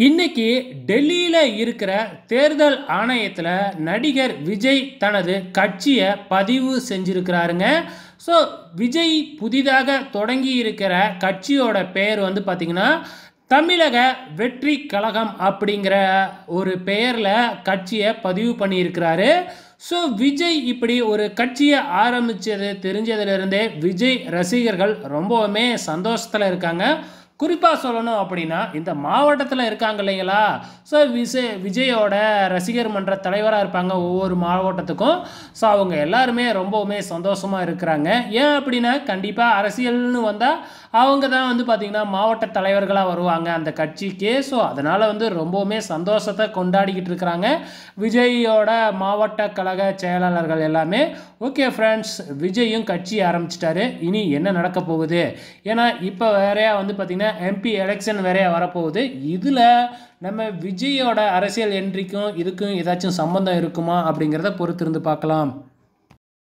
இன்னைக்கு டெல்லியில இருக்கிற தேர்தல் ஆணையத்துல நடிகர் விஜய் தனது கட்சியை பதிவு செஞ்சிருக்கிறாருங்க. ஸோ விஜய் புதிதாக தொடங்கி இருக்கிற கட்சியோட பெயர் வந்து பார்த்தீங்கன்னா தமிழக வெற்றி கழகம் அப்படிங்கிற ஒரு பெயரில் கட்சியை பதிவு பண்ணியிருக்கிறாரு. ஸோ விஜய் இப்படி ஒரு கட்சியை ஆரம்பித்தது தெரிஞ்சதுலேருந்தே விஜய் ரசிகர்கள் ரொம்பவுமே சந்தோஷத்தில் இருக்காங்க. குறிப்பாக சொல்லணும் அப்படின்னா இந்த மாவட்டத்தில் இருக்காங்க இல்லைங்களா, ஸோ விஜயோட ரசிகர் மன்ற தலைவராக இருப்பாங்க ஒவ்வொரு மாவட்டத்துக்கும். ஸோ அவங்க எல்லாருமே ரொம்பவுமே சந்தோஷமாக இருக்கிறாங்க. ஏன் அப்படின்னா கண்டிப்பாக அரசியல்னு வந்தால் அவங்க தான் வந்து பார்த்திங்கன்னா மாவட்ட தலைவர்களாக வருவாங்க அந்த கட்சிக்கு. ஸோ அதனால் வந்து ரொம்பவுமே சந்தோஷத்தை கொண்டாடிக்கிட்டு இருக்கிறாங்க விஜயோட மாவட்ட கழக செயலாளர்கள் எல்லாமே. ஓகே ஃப்ரெண்ட்ஸ், விஜயும் கட்சி ஆரம்பிச்சிட்டாரு. இனி என்ன நடக்க போகுது, ஏன்னா இப்போ வேறையா வந்து பார்த்திங்கன்னா எம்பி எலெக்ஷன் வேறையா வரப்போகுது. இதில் நம்ம விஜயோட அரசியல் என்ட்ரிக்கும் இதுக்கும் ஏதாச்சும் சம்பந்தம் இருக்குமா அப்படிங்கிறத பொறுத்திருந்து பார்க்கலாம்.